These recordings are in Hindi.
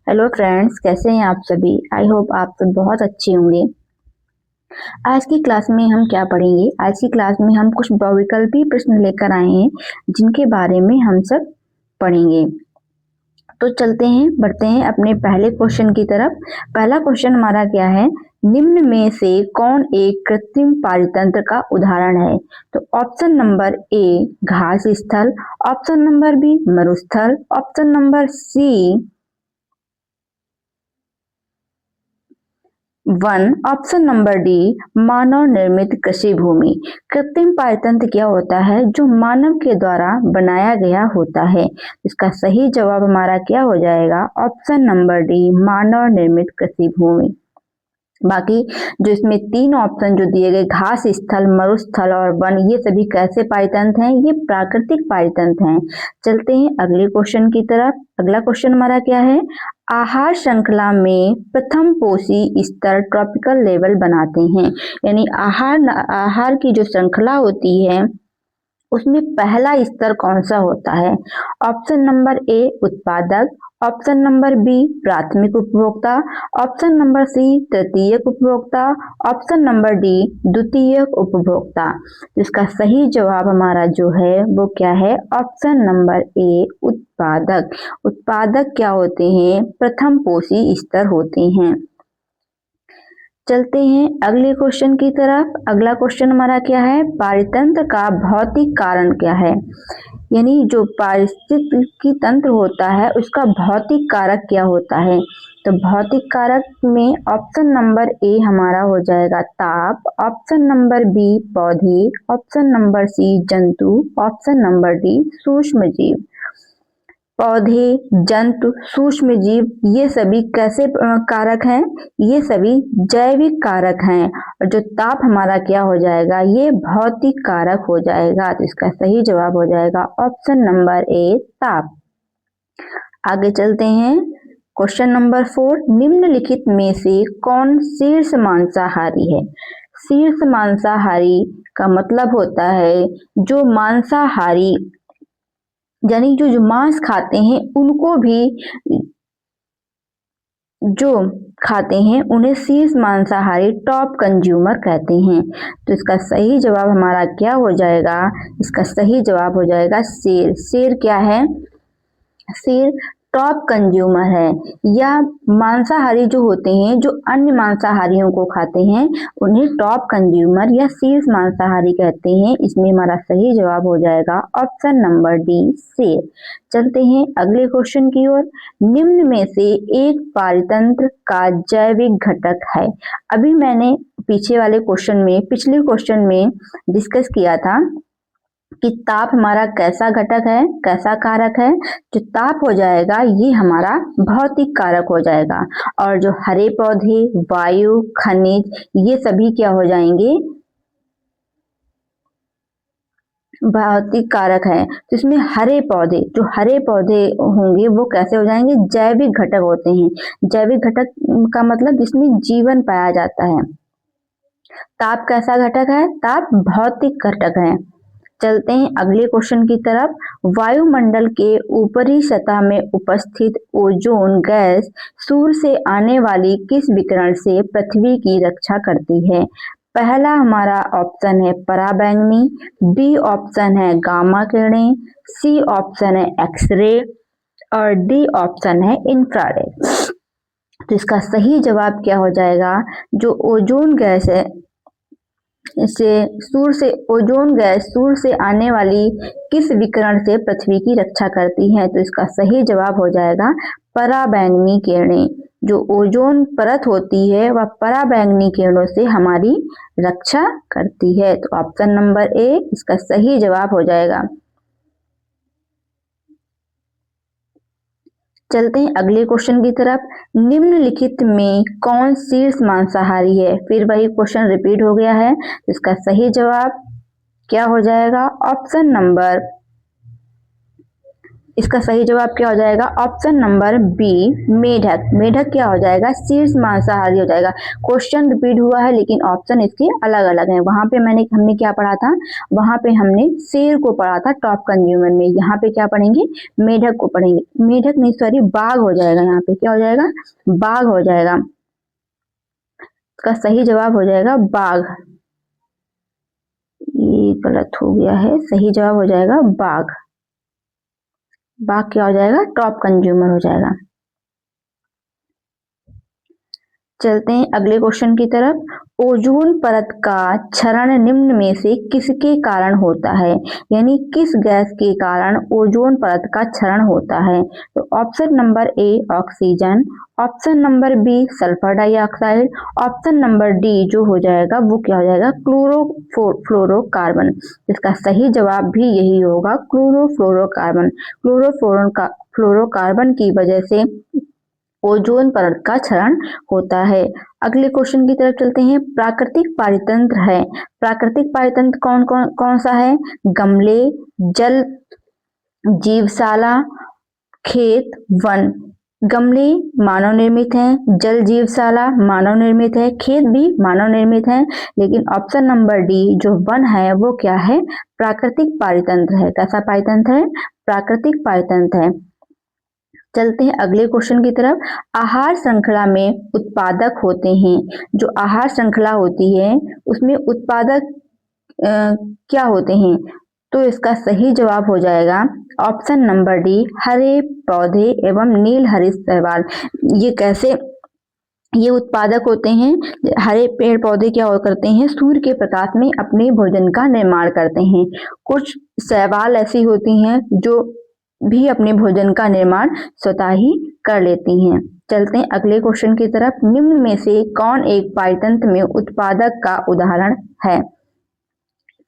हेलो फ्रेंड्स, कैसे हैं आप सभी। आई होप आप सब बहुत अच्छे होंगे। आज की क्लास में हम क्या पढ़ेंगे। आज की क्लास में हम कुछ बहुविकल्पी प्रश्न लेकर आए हैं जिनके बारे में हम सब पढ़ेंगे। तो चलते हैं, बढ़ते हैं अपने पहले क्वेश्चन की तरफ। पहला क्वेश्चन हमारा क्या है, निम्न में से कौन एक कृत्रिम पारितंत्र का उदाहरण है। तो ऑप्शन नंबर ए घास स्थल, ऑप्शन नंबर बी मरुस्थल, ऑप्शन नंबर सी वन, ऑप्शन नंबर डी मानव निर्मित कृषि भूमि। कृत्रिम पारतंत्र क्या होता है, जो मानव के द्वारा बनाया गया होता है। इसका सही जवाब हमारा क्या हो जाएगा, ऑप्शन नंबर डी मानव निर्मित कृषि भूमि। बाकी जो इसमें तीन ऑप्शन जो दिए गए, घास स्थल, मरुस्थल और वन, ये सभी कैसे पारितंत्र हैं, ये प्राकृतिक पारितंत्र हैं। चलते हैं अगले क्वेश्चन की तरफ। अगला क्वेश्चन हमारा क्या है, आहार श्रृंखला में प्रथम पोषी स्तर ट्रॉपिकल लेवल बनाते हैं। यानी आहार की जो श्रृंखला होती है उसमें पहला स्तर कौन सा होता है। ऑप्शन नंबर ए उत्पादक, ऑप्शन नंबर बी प्राथमिक उपभोक्ता, ऑप्शन नंबर सी तृतीयक उपभोक्ता, ऑप्शन नंबर डी द्वितीयक उपभोक्ता। इसका सही जवाब हमारा जो है वो क्या है, ऑप्शन नंबर ए उत्पादक। उत्पादक क्या होते हैं, प्रथम पोषी स्तर होते हैं। चलते हैं अगले क्वेश्चन की तरफ। अगला क्वेश्चन हमारा क्या है, पारितंत्र का भौतिक कारण क्या है। यानी जो पारिस्थितिकी तंत्र होता है उसका भौतिक कारक क्या होता है। तो भौतिक कारक में ऑप्शन नंबर ए हमारा हो जाएगा ताप, ऑप्शन नंबर बी पौधे, ऑप्शन नंबर सी जंतु, ऑप्शन नंबर डी सूक्ष्म जीव। पौधे, जंतु, सूक्ष्म जीव, ये सभी कैसे कारक हैं, ये सभी जैविक कारक हैं। और जो ताप हमारा क्या हो जाएगा, ये भौतिक कारक हो जाएगा। तो इसका सही जवाब हो जाएगा ऑप्शन नंबर ए ताप। आगे चलते हैं, क्वेश्चन नंबर 4, निम्नलिखित में से कौन शीर्ष मांसाहारी है। शीर्ष मांसाहारी का मतलब होता है जो मांसाहारी यानी जो मांस खाते हैं उनको भी जो खाते हैं उन्हें शीर्ष मांसाहारी टॉप कंज्यूमर कहते हैं। तो इसका सही जवाब हमारा क्या हो जाएगा, इसका सही जवाब हो जाएगा शेर। शेर क्या है, शेर टॉप कंज्यूमर है। या मांसाहारी जो होते हैं जो अन्य मांसाहारियों को खाते हैं उन्हें टॉप कंज्यूमर या शीर्ष मांसाहारी कहते हैं। इसमें हमारा सही जवाब हो जाएगा ऑप्शन नंबर डी शेर। चलते हैं अगले क्वेश्चन की ओर। निम्न में से एक पारितंत्र का जैविक घटक है। अभी मैंने पिछले क्वेश्चन में डिस्कस किया था कि ताप हमारा कैसा घटक है, कैसा कारक है। जो ताप हो जाएगा ये हमारा भौतिक कारक हो जाएगा। और जो हरे पौधे, वायु, खनिज, ये सभी क्या हो जाएंगे, भौतिक कारक है। तो इसमें हरे पौधे होंगे वो कैसे हो जाएंगे, जैविक घटक होते हैं। जैविक घटक का मतलब जिसमें जीवन पाया जाता है। ताप कैसा घटक है, ताप भौतिक घटक है। चलते हैं अगले क्वेश्चन की तरफ। वायुमंडल के ऊपरी सतह में उपस्थित ओजोन गैस सूर्य से आने वाली किस विकिरण से पृथ्वी की रक्षा करती है। पहला हमारा ऑप्शन है पराबैंगनी, बी ऑप्शन है गामा किरणें, सी ऑप्शन है एक्सरे और डी ऑप्शन है इंफ्रारेड। तो इसका सही जवाब क्या हो जाएगा, जो ओजोन गैस है ओजोन गैस सूर्य से आने वाली किस विकिरण से पृथ्वी की रक्षा करती है। तो इसका सही जवाब हो जाएगा पराबैंगनी किरणें। जो ओजोन परत होती है वह पराबैंगनी किरणों से हमारी रक्षा करती है। तो ऑप्शन नंबर ए इसका सही जवाब हो जाएगा। चलते हैं अगले क्वेश्चन की तरफ। निम्नलिखित में कौन शीर्ष मांसाहारी है। फिर वही क्वेश्चन रिपीट हो गया है। इसका सही जवाब क्या हो जाएगा, ऑप्शन नंबर इसका सही जवाब क्या हो जाएगा? ऑप्शन नंबर बी मेढक। मेढक क्या हो जाएगा? शीर्ष मांसाहारी हो जाएगा। क्वेश्चन रिपीट हुआ है लेकिन ऑप्शन इसके अलग अलग हैं। वहां पे हमने क्या पढ़ा था? वहां पे हमने शेर को पढ़ा था टॉप कंज्यूमर में। यहाँ पे क्या पढ़ेंगे? मेढक को पढ़ेंगे। मेढक नहीं, सॉरी, बाघ हो जाएगा। यहाँ पे क्या हो जाएगा? बाघ हो जाएगा। इसका सही जवाब हो जाएगा बाघ। ये गलत हो गया है, सही जवाब हो जाएगा बाघ। बाघ क्या हो जाएगा? टॉप कंज्यूमर हो जाएगा। चलते हैं अगले क्वेश्चन की तरफ। ओजोन परत का क्षरण निम्न में से किसके कारण होता है? यानी किस गैस के कारण ओजोन परत का क्षरण होता है? तो option number A oxygen, option number B sulphur dioxide, option number D जो हो जाएगा वो क्या हो जाएगा? क्लोरोफ्लोरोकार्बन। इसका सही जवाब भी यही होगा, क्लोरोफ्लोरोकार्बन। क्लोरोफ्लोरोकार्बन की वजह से ओजोन परत का क्षरण होता है। अगले क्वेश्चन की तरफ चलते हैं। प्राकृतिक पारितंत्र है। प्राकृतिक पारितंत्र कौन सा है? गमले, जल जीवशाला, खेत, वन। गमले मानव निर्मित हैं, जल जीवशाला मानव निर्मित है, खेत भी मानव निर्मित है, लेकिन ऑप्शन नंबर डी जो वन है वो क्या है? प्राकृतिक पारितंत्र है। कैसा पारितंत्र है? प्राकृतिक पारितंत्र है। चलते हैं अगले क्वेश्चन की तरफ। आहार श्रृंखला में उत्पादक होते हैं। जो आहार श्रृंखला होती है उसमें उत्पादक क्या होते हैं? तो इसका सही जवाब हो जाएगा ऑप्शन नंबर डी हरे पौधे एवं नील हरित शैवाल। ये कैसे ये उत्पादक होते हैं? हरे पेड़ पौधे क्या करते हैं? सूर्य के प्रकाश में अपने भोजन का निर्माण करते हैं। कुछ शैवाल ऐसी होती हैं जो भी अपने भोजन का निर्माण स्वतः ही कर लेती हैं। चलते हैं अगले क्वेश्चन की तरफ। निम्न में से कौन एक पारितंत्र में उत्पादक का उदाहरण है?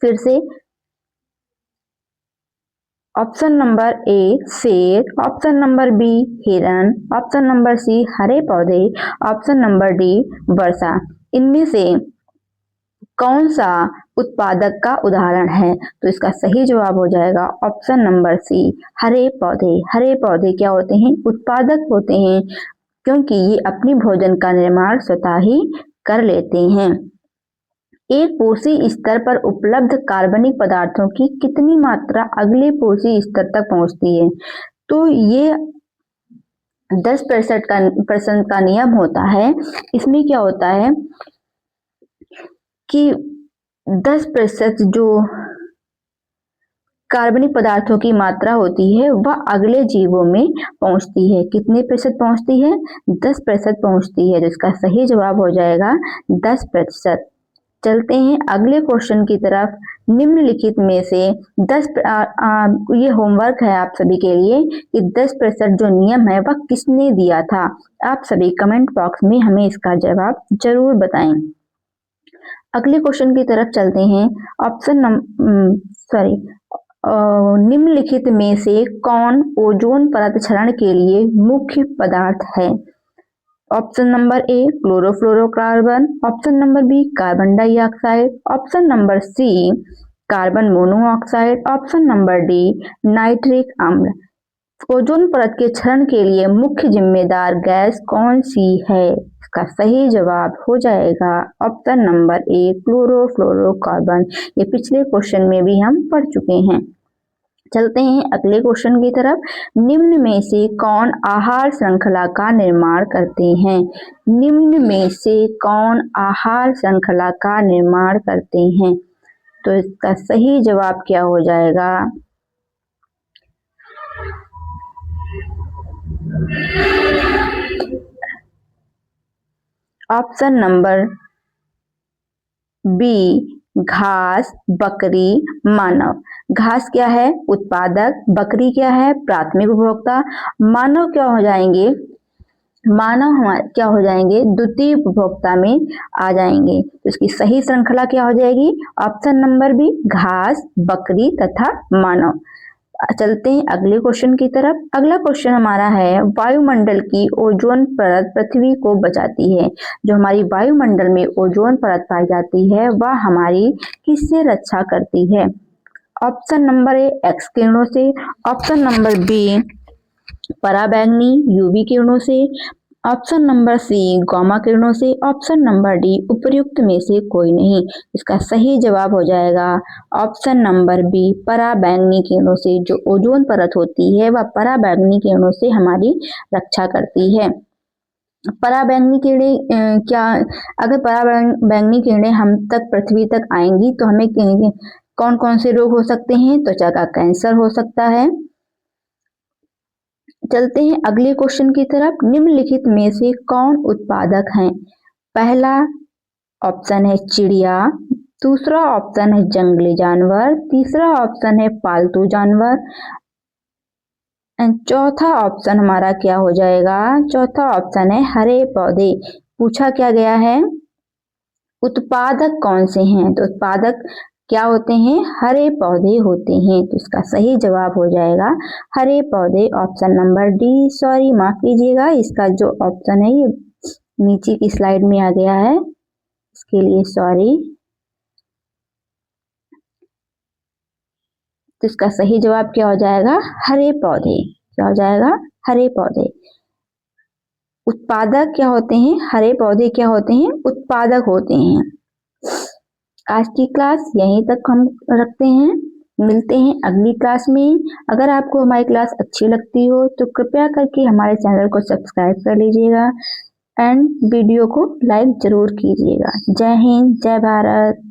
फिर से ऑप्शन नंबर ए शेर, ऑप्शन नंबर बी हिरन, ऑप्शन नंबर सी हरे पौधे, ऑप्शन नंबर डी वर्षा। इनमें से कौन सा उत्पादक का उदाहरण है? तो इसका सही जवाब हो जाएगा ऑप्शन नंबर सी हरे पौधे। हरे पौधे क्या होते हैं? उत्पादक होते हैं, क्योंकि ये अपनी भोजन का निर्माण स्वतः ही कर लेते हैं। एक पोषी स्तर पर उपलब्ध कार्बनिक पदार्थों की कितनी मात्रा अगले पोषी स्तर तक पहुंचती है? तो ये 10% का नियम होता है। इसमें क्या होता है कि 10% जो कार्बनिक पदार्थों की मात्रा होती है वह अगले जीवों में पहुंचती है। कितने प्रतिशत पहुंचती है? 10% पहुंचती है। जिसका सही जवाब हो जाएगा 10%। चलते हैं अगले क्वेश्चन की तरफ। निम्नलिखित में से 10 ये होमवर्क है आप सभी के लिए कि 10% जो नियम है वह किसने दिया था? आप सभी कमेंट बॉक्स में हमें इसका जवाब जरूर बताएं। अगले क्वेश्चन की तरफ चलते हैं। निम्नलिखित में से कौन ओजोन परत क्षरण के लिए मुख्य पदार्थ है? Option number A chlorofluorocarbon, option number B carbon dioxide, option number C carbon monoxide, option number D nitric अम्ल। ओजोन परत के क्षरण के लिए मुख्य जिम्मेदार गैस कौन सी है? इसका सही जवाब हो जाएगा ऑप्शन नंबर ए क्लोरोफ्लोरोकार्बन। ये पिछले क्वेश्चन में भी हम पढ़ चुके हैं। चलते हैं अगले क्वेश्चन की तरफ। निम्न में से कौन आहार श्रृंखला का निर्माण करते हैं? निम्न में से कौन आहार श्रृंखला का निर्माण करते हैं? तो इसका सही जवाब क्या हो जाएगा? ऑप्शन नंबर बी घास, बकरी, मानव। घास क्या है? उत्पादक। बकरी क्या है? प्राथमिक उपभोक्ता। मानव क्या हो जाएंगे? मानव हमारे क्या हो जाएंगे? द्वितीय उपभोक्ता में आ जाएंगे। तो इसकी सही श्रृंखला क्या हो जाएगी? ऑप्शन नंबर बी घास, बकरी तथा मानव। चलते हैं अगले क्वेश्चन की तरफ। अगला क्वेश्चन हमारा है वायुमंडल की ओजोन परत पृथ्वी को बचाती है। जो हमारी वायुमंडल में ओजोन परत पाई जाती है वह हमारी किससे रक्षा करती है? ऑप्शन नंबर ए एक्स किरणों से, ऑप्शन नंबर बी पराबैंगनी यूवी किरणों से, ऑप्शन नंबर सी गामा किरणों से, ऑप्शन नंबर डी उपर्युक्त में से कोई नहीं। इसका सही जवाब हो जाएगा ऑप्शन नंबर बी पराबैंगनी किरणों से। जो ओजोन परत होती है वह पराबैंगनी किरणों से हमारी रक्षा करती है। पराबैंगनी किरणें क्या, अगर पराबैंगनी किरणें हम तक पृथ्वी तक आएंगी तो हमें कौन कौन से रोग हो सकते हैं? त्वचा का कैंसर हो सकता है। चलते हैं अगले क्वेश्चन की तरफ। निम्नलिखित में से कौन उत्पादक हैं? पहला ऑप्शन है चिड़िया, दूसरा ऑप्शन है जंगली जानवर, तीसरा ऑप्शन है पालतू जानवर, एंड चौथा ऑप्शन हमारा क्या हो जाएगा? चौथा ऑप्शन है हरे पौधे। पूछा क्या गया है? उत्पादक कौन से हैं? तो उत्पादक क्या होते हैं? हरे पौधे होते हैं। तो इसका सही जवाब हो जाएगा हरे पौधे, ऑप्शन नंबर डी। सॉरी, माफ कीजिएगा, इसका जो ऑप्शन है ये नीचे की स्लाइड में आ गया है, इसके लिए सॉरी। तो इसका सही जवाब क्या हो जाएगा? हरे पौधे। क्या हो जाएगा? हरे पौधे। उत्पादक क्या होते हैं? हरे पौधे क्या होते हैं? उत्पादक होते हैं। आज की क्लास यहीं तक हम रखते हैं, मिलते हैं अगली क्लास में। अगर आपको हमारी क्लास अच्छी लगती हो तो कृपया करके हमारे चैनल को सब्सक्राइब कर लीजिएगा एंड वीडियो को लाइक जरूर कीजिएगा। जय हिंद, जय भारत।